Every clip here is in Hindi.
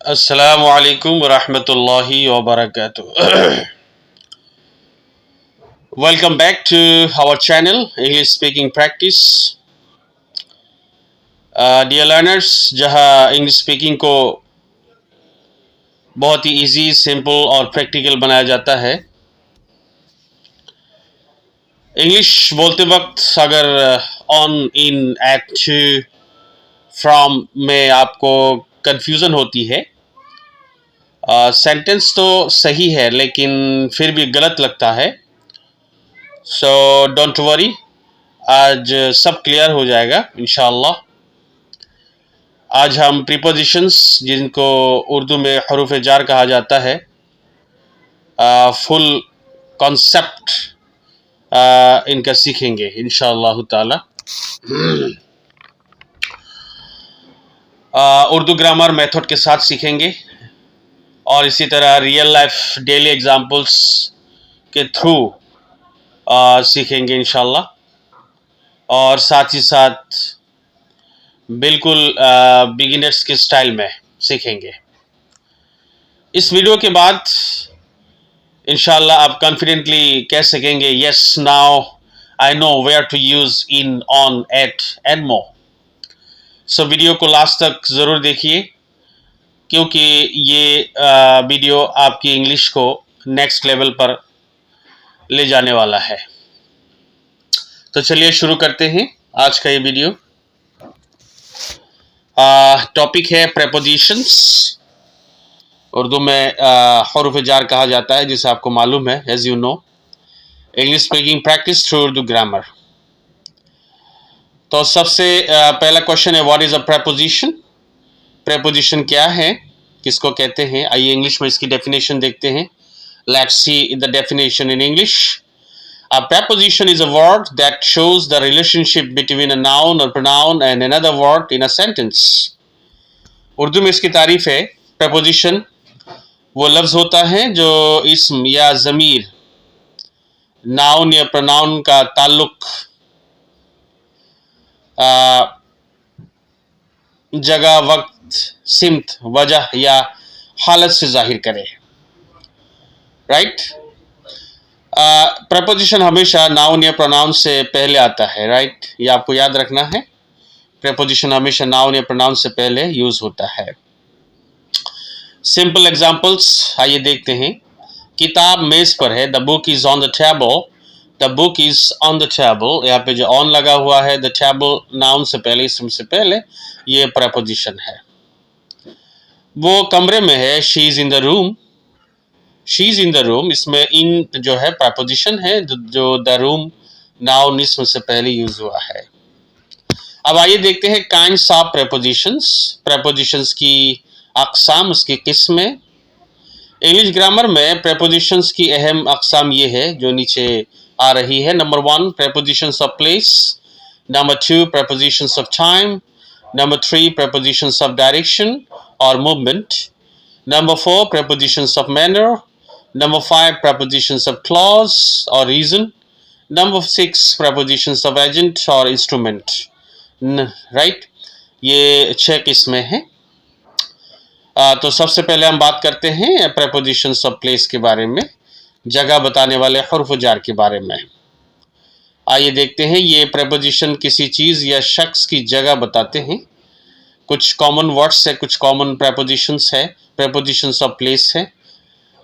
Assalamu alaikum wa rahmatullahi wa barakatuh. Welcome back to our channel, English Speaking Practice. Dear learners, जहाँ इंग्लिश स्पीकिंग को बहुत ही इजी, सिंपल और प्रैक्टिकल बनाया जाता है। इंग्लिश बोलते वक्त अगर on, in, at, to, from में आपको कंफ्यूजन होती है, सेंटेंस तो सही है लेकिन फिर भी गलत लगता है, सो डोंट वरी, आज सब क्लियर हो जाएगा इंशाअल्लाह। आज हम प्रीपोजिशंस, जिनको उर्दू में हरूफ जार कहा जाता है, फुल कॉन्सेप्ट इनका सीखेंगे इंशाअल्लाह ताला। उर्दू ग्रामर मेथड के साथ सीखेंगे और इसी तरह रियल लाइफ डेली एग्जांपल्स के थ्रू सीखेंगे इंशाअल्लाह, और साथ ही साथ बिल्कुल बिगिनर्स के स्टाइल में सीखेंगे। इस वीडियो के बाद इंशाल्लाह आप कॉन्फिडेंटली कह सकेंगे, yes now I know where to use in, on, at and more. So video को लास्ट तक ज़रूर देखिए, क्योंकि ये वीडियो आपकी इंग्लिश को नेक्स्ट लेवल पर ले जाने वाला है। तो चलिए शुरू करते हैं आज का ये वीडियो। टॉपिक है प्रेपोजिशंस। उर्दू में हरूफ जार कहा जाता है, जिसे आपको मालूम है, as you know. English speaking practice through Urdu grammar. तो सबसे पहला क्वेश्चन है, what is a preposition? Preposition क्या है, किसको कहते हैं? आइए इंग्लिश में इसकी डेफिनेशन देखते हैं। Let's see the definition in English. A preposition is a word that shows the relationship between a noun or pronoun and another word in a sentence. Urdu में इसकी तारीफ है, preposition वो लफ्ज़ होता है जो इस्म या ज़मीर, नाउन या प्रोनाउन का ताल्लुक जगह, वक्त, सिमत, वजह या हालत से जाहिर करे। राइट? प्रेपोजिशन हमेशा नाउन या प्रोनाउन से पहले आता है। राइट? ये आपको याद रखना है। प्रेपोजिशन हमेशा नाउन या प्रोनाउन से पहले यूज होता है। सिंपल एग्जांपल्स आइए देखते हैं। किताब मेज पर है, the book is on the table. The book is on the table, यहाँ पे जो ऑन लगा हुआ है, द टेबल नाउन से पहले, इसम से पहले, ये प्रेपोजिशन है। वो कमरे में है, she is in the room. She is in the room, इसमें इन जो है प्रेपोजिशन है, जो द रूम नाउन इसम से पहले यूज हुआ है। अब आइए देखते हैं काइंड्स ऑफ प्रेपोजिशंस। प्रेपोजिशंस की अक़साम, उसकी किस्में। इंग्लिश ग्रामर में प्रेपोजिशंस की अहम अक़साम ये है जो नीचे आ रही है। Number 1, prepositions of place. Number 2, prepositions of time. Number 3, prepositions of direction और movement. Number 4, prepositions of manner. Number 5, prepositions of cause और reason. Number 6, prepositions of agent और इंस्ट्रूमेंट। राइट? ये 6 किस्में हैं। तो सबसे पहले हम बात करते हैं प्रेपोजिशंस ऑफ प्लेस के बारे में, जगह बताने वाले हर्फ जार के बारे में। आइए देखते हैं, ये प्रेपोजिशन किसी चीज़ या शख्स की जगह बताते हैं। कुछ कॉमन वर्ड्स है, कुछ कॉमन प्रेपोजिशंस है, प्रेपोजिशंस ऑफ प्लेस है,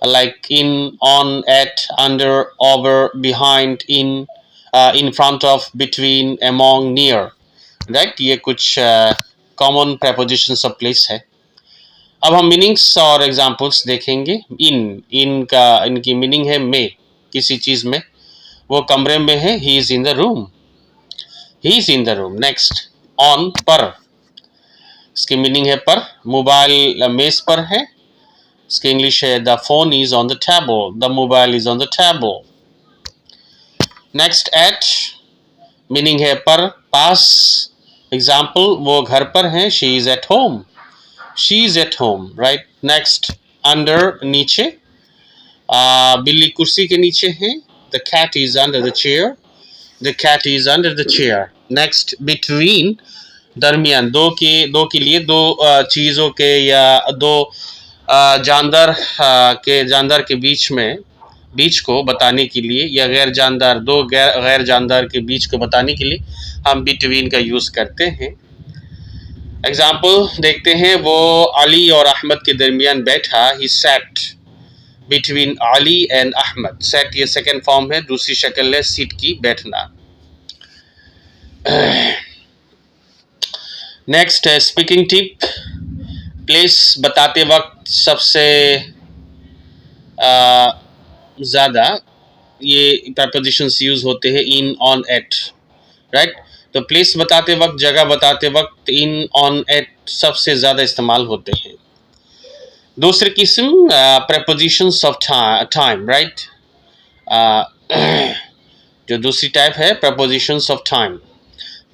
like in, on, at, under, over, behind, in front of, between, among, near. Right? ये कुछ कॉमन प्रेपोजिशंस ऑफ प्लेस है। अब हम मीनिंग्स और एग्जांपल्स देखेंगे। इनकी मीनिंग है में, किसी चीज़ में। वो कमरे में है, he is in the room. He is in the room. Next, on, पर, इसकी मीनिंग है पर। मोबाइल मेज पर है, इसकी इंग्लिश है the phone is on the table. The mobile is on the table. Next, at, meaning है पर, पास। एग्जाम्पल, वो घर पर हैं, she is at home. She is at home. Right? Next, under, नीचे। बिल्ली कुर्सी के नीचे है, the cat is under the chair. The cat is under the chair. Next, between, दरमियान, दो के लिए, दो चीज़ों के या दो जानदार के बीच को बताने के लिए, या गैर जानदार के बीच को बताने के लिए हम बिटवीन का यूज़ करते हैं। एग्जाम्पल देखते हैं, वो अली और अहमद के दरमियान बैठा, he sat between Ali and Ahmad. Sat ये सेकेंड फॉर्म है, दूसरी शक्ल है सीट की, बैठना। नेक्स्ट है स्पीकिंग टिप। प्लेस बताते वक्त सबसे ज़्यादा ये प्रपोजिशंस यूज होते हैं, इन, ऑन, एट, राइट। तो प्लेस बताते वक्त, जगह बताते वक्त इन, ऑन, एट सबसे ज़्यादा इस्तेमाल होते हैं। दूसरी किस्म प्रपोजिशंस ऑफ टाइम, राइट। जो दूसरी टाइप है प्रपोजिशंस ऑफ टाइम,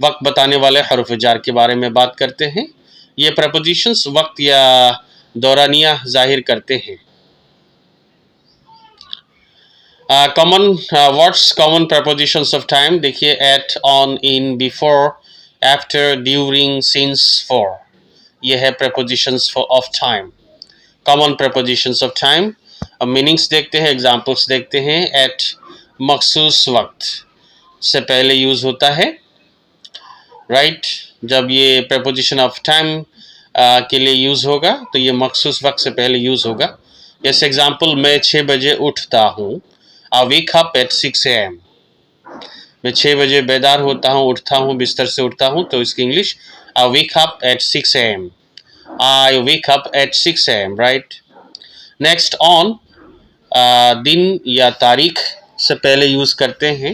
वक्त बताने वाले हरूफ जार के बारे में बात करते हैं। ये प्रपोजिशंस वक्त या दौरानिया जाहिर करते हैं। Common words, common prepositions of time देखिए, at, on, in, before, after, during, since, for, ये है prepositions of time, common prepositions of time. अब मीनिंग्स देखते हैं, एग्जाम्पल्स देखते हैं। एट मखसूस वक्त से पहले यूज होता है, राइट। जब ये प्रपोजिशन ऑफ टाइम के लिए यूज होगा तो ये मखसूस वक्त से पहले यूज होगा। जैसे एग्जाम्पल, मैं 6 बजे उठता हूँ, आई वेक अप एट 6 AM। मैं 6 बजे बेदार होता हूँ, उठता हूँ, बिस्तर से उठता हूँ, तो इसकी English, I wake up at 6 AM। I wake up at 6 AM, right. Next, on, दिन या तारीख से पहले यूज करते हैं।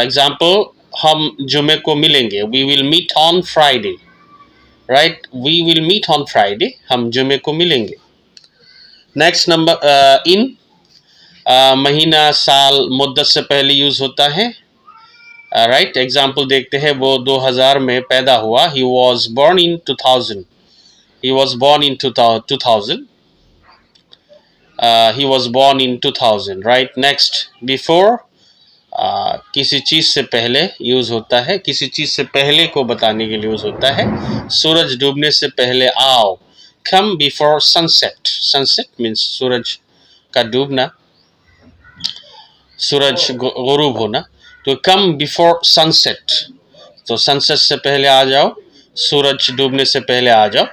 एग्जाम्पल, हम जुमे को मिलेंगे, we will meet on Friday, right. We will meet on Friday, हम जुमे को मिलेंगे। नेक्स्ट नंबर, इन, महीना, साल, मुद्दत से पहले यूज होता है, राइट। एग्जाम्पल देखते हैं, वो 2000 में पैदा हुआ, he was born in 2000, he was born in 2000, he was born in 2000, right। next, before, किसी चीज़ से पहले यूज़ होता है, किसी चीज़ से पहले को बताने के लिए यूज़ होता है। सूरज डूबने से पहले आओ, come before sunset, sunset means सूरज का डूबना, सूरज गुरूब होना, तो come before sunset, तो सनसेट से पहले आ जाओ, सूरज डूबने से पहले आ जाओ,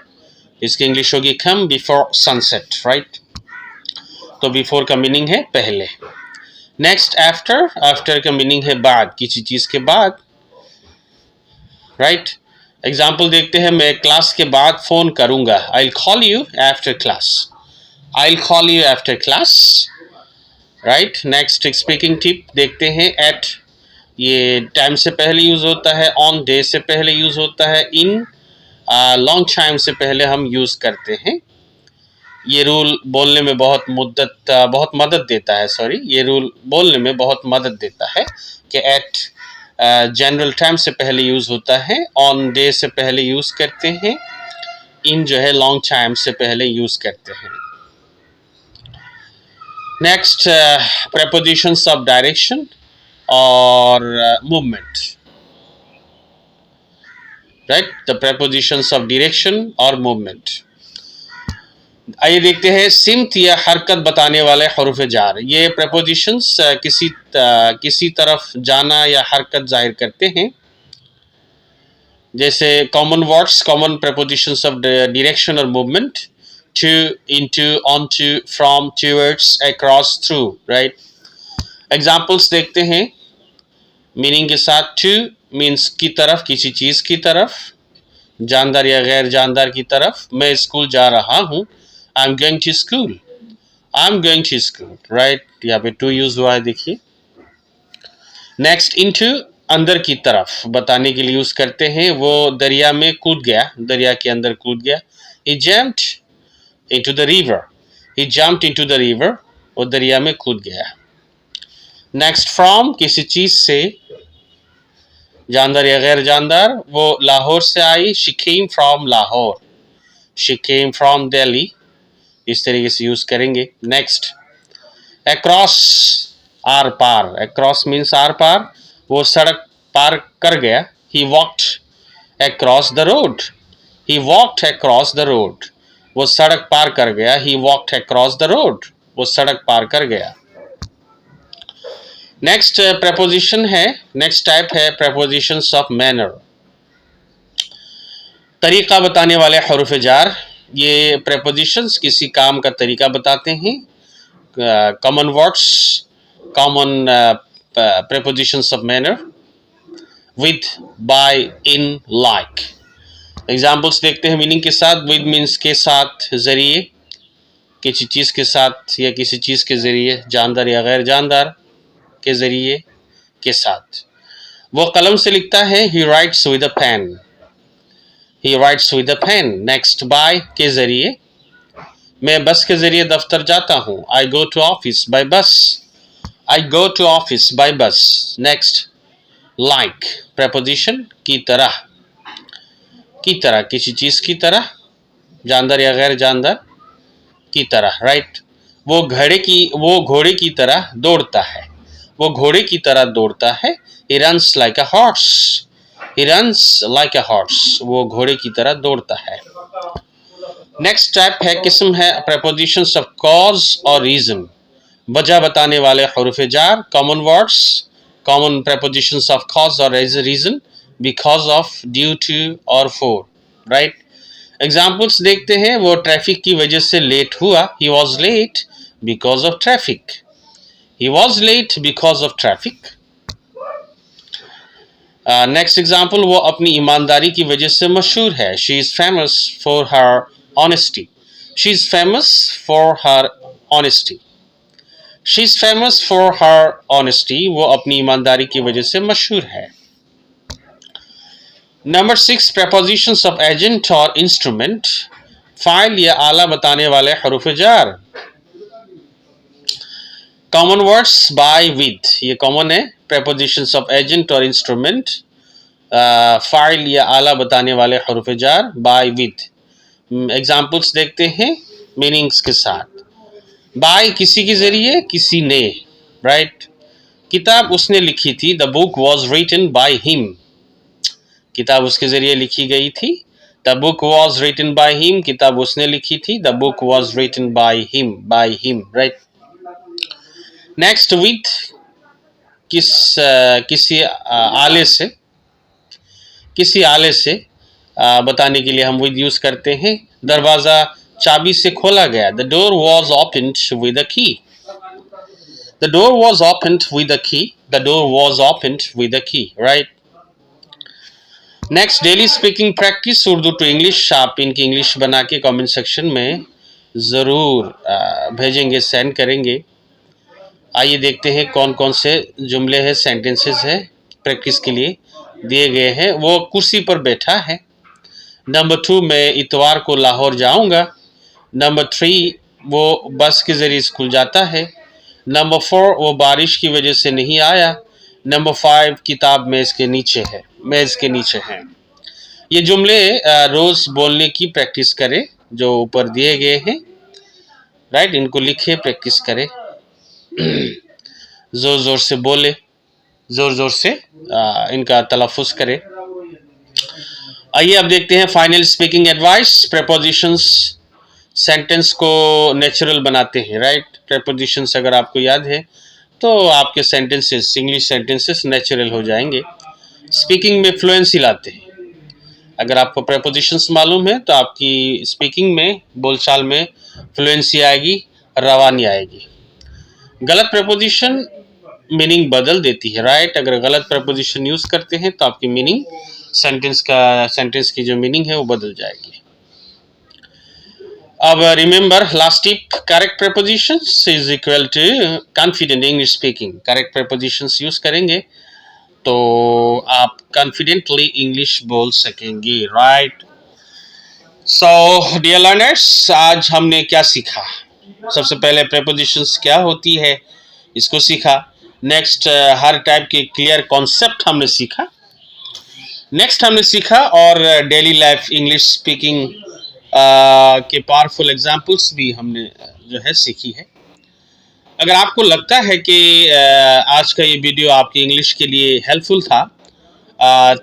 इसकी इंग्लिश होगी come before sunset, राइट। तो बिफोर का मीनिंग है पहले। नेक्स्ट, आफ्टर, आफ्टर का मीनिंग है बाद, किसी चीज के बाद, राइट। एग्जाम्पल देखते हैं, मैं क्लास के बाद फोन करूंगा, I will call you after class, I will call you after class, right. Next, speaking tip देखते हैं, एट ये टाइम से पहले यूज होता है, ऑन डे से पहले यूज होता है, इन लॉन्ग टाइम से पहले हम यूज करते हैं। ये रूल बोलने में बहुत मदद देता है, ये रूल बोलने में बहुत मदद देता है कि एट जनरल टाइम से पहले यूज होता है, ऑन डे से पहले यूज करते हैं, इन जो है लॉन्ग टाइम से पहले यूज करते हैं। नेक्स्ट, प्रपोजिशंस ऑफ डायरेक्शन और movement, right. The propositions of direction और मूवमेंट। आइए देखते हैं, सिमत या हरकत बताने वाले हरूफ जार। ये प्रपोजिशंस किसी तरफ जाना या हरकत जाहिर करते हैं। जैसे common words, common prepositions of direction और movement, to, into, onto, from, towards, across, through, right. Examples देखते हैं मीनिंग के साथ। टू मीन्स की तरफ, किसी चीज की तरफ, जानदार या गैर जानदार की तरफ। मैं स्कूल जा रहा हूँ, I'm going to school, I'm going to school, right। यहाँ पे टू यूज हुआ है, देखिए। नेक्स्ट, into, अंदर की तरफ बताने के लिए यूज करते हैं। वो दरिया में कूद गया, दरिया के अंदर कूद गया। He jumped into the river, he jumped into the river, वो दरिया में कूद गया। नेक्स्ट, फ्रॉम, किसी चीज से, जानदार या गैर जानदार। वो लाहौर से आई, she came from Lahore, she came from Delhi, इस तरीके से यूज करेंगे। नेक्स्ट, अक्रॉस, आर पार, अक्रॉस मीन्स आर पार, वो सड़क पार कर गया। He walked across the road. He walked across the road. वो सड़क पार कर गया. He walked across the road. वो सड़क पार कर गया. नेक्स्ट preposition है, नेक्स्ट टाइप है prepositions of manner. तरीका बताने वाले हरूफ जार. ये prepositions किसी काम का तरीका बताते हैं. Common words, common prepositions of manner with, by, in, like. Examples देखते हैं मीनिंग के साथ. विद मीन्स के साथ, जरिए, किसी चीज़ के साथ या किसी चीज़ के जरिए, जानदार या गैर जानदार के जरिए, के साथ. वो कलम से लिखता है. He writes with a pen. He writes with a pen. Next by, के जरिए. मैं बस के जरिए दफ्तर जाता हूँ. I go to office by bus. I go to office by bus. Next like, preposition की तरह. की तरह, किसी चीज की तरह, जानदार या गैर जानदार की तरह. राइट. वो घोड़े की तरह दौड़ता है. वो घोड़े की तरह दौड़ता है. He runs like a horse. He runs like a horse. वो घोड़े की तरह दौड़ता है. नेक्स्ट टाइप है, किस्म है prepositions of cause और reason. वजह बताने वाले हुरूफ जार. Common words, common prepositions of cause और reason. because of, due to और for. राइट. एग्जाम्पल्स देखते हैं. वो ट्रैफिक की वजह से लेट हुआ. He was late because of traffic. He was late because of traffic. Next example, वो अपनी ईमानदारी की वजह से मशहूर है. She is famous for her honesty. She is famous for her honesty. She is famous for her honesty. वो अपनी ईमानदारी की वजह से मशहूर है. नंबर 6, prepositions of agent और instrument. फाइल या आला बताने वाले हरूफ जार. Common words, by, with. ये कॉमन है. prepositions of agent और instrument. फाइल या आला बताने वाले हरूफ जार. Bye, with. एग्जाम्पल्स देखते हैं मीनिंग्स के साथ. बाय, किसी के जरिए, किसी ने. राइट. किताब उसने लिखी थी. The book was written by him. किताब उसके जरिए लिखी गई थी. The book was written by him. किताब उसने लिखी थी. The book was written by him. By him. Right. Next, with, किसी आले से, किसी आले से बताने के लिए हम विद यूज करते हैं. दरवाजा चाबी से खोला गया. The door was opened with a key. The door was opened with a key. The door was opened with a key. Right. Next, daily speaking practice Urdu to English. आप इनकी इंग्लिश बना के कमेंट सेक्शन में ज़रूर भेजेंगे, सेंड करेंगे. आइए देखते हैं कौन कौन से जुमले हैं, सेंटेंसेस है प्रैक्टिस के लिए दिए गए हैं. वो कुर्सी पर बैठा है. नंबर 2, मैं इतवार को लाहौर जाऊंगा. नंबर 3, वो बस के ज़रिए स्कूल जाता है. नंबर 4, वो बारिश की वजह से नहीं आया. नंबर 5, किताब मेज़ के नीचे है. मेज़ के नीचे है. ये जुमले रोज़ बोलने की प्रैक्टिस करें जो ऊपर दिए गए हैं. राइट. इनको लिखे, प्रैक्टिस करें, ज़ोर ज़ोर से बोले, ज़ोर ज़ोर से इनका तलफ़ुज़ करें. आइए अब देखते हैं final speaking advice. Prepositions sentence को नेचुरल बनाते हैं. राइट. प्रेपोजिशंस अगर आपको याद है तो आपके सेंटेंसेस, इंग्लिश सेंटेंसेस नेचुरल हो जाएंगे. स्पीकिंग में फ्लुएंसी लाते हैं. अगर आपको प्रेपोजिशंस मालूम है तो आपकी स्पीकिंग में, बोलचाल में फ्लुएंसी आएगी, रवानी आएगी. गलत प्रेपोजिशन मीनिंग बदल देती है. राइट. अगर गलत प्रेपोजिशन यूज करते हैं तो आपकी मीनिंग, सेंटेंस की जो मीनिंग है वो बदल जाएगी. अब remember last tip, correct prepositions is equal to confident English speaking. Correct prepositions use करेंगे तो आप कॉन्फिडेंटली इंग्लिश बोल सकेंगे. राइट. सो डियर लर्नर्स, आज हमने क्या सीखा? सबसे पहले प्रेपोजिशंस क्या होती है इसको सीखा. नेक्स्ट, हर टाइप के क्लियर कॉन्सेप्ट हमने सीखा. नेक्स्ट हमने सीखा और डेली लाइफ इंग्लिश स्पीकिंग के पावरफुल एग्जांपल्स भी हमने जो है सीखी है. अगर आपको लगता है कि आज का ये वीडियो आपकी इंग्लिश के लिए हेल्पफुल था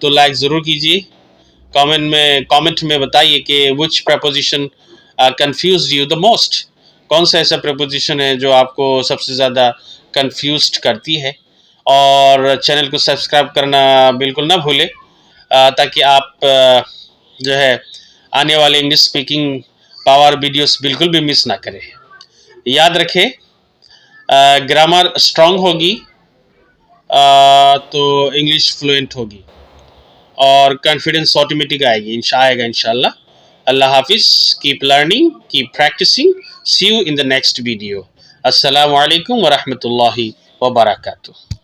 तो लाइक ज़रूर कीजिए कमेंट में बताइए कि which preposition confused you the most. कौन सा ऐसा प्रपोजिशन है जो आपको सबसे ज़्यादा कंफ्यूज्ड करती है। और चैनल को सब्सक्राइब करना बिल्कुल ना भूलें, ताकि आप जो है आने वाले इंग्लिश स्पीकिंग पावर वीडियोस बिल्कुल भी मिस ना करें। याद रखें, ग्रामर स्ट्रांग होगी तो इंग्लिश फ्लुएंट होगी और कॉन्फिडेंस ऑटोमेटिक आएगा इंशाल्लाह। अल्लाह हाफिज़। Keep learning, keep practising. See you in the next video. अस्सलामु अलैकुम व रहमतुल्लाहि व बरकातुहू।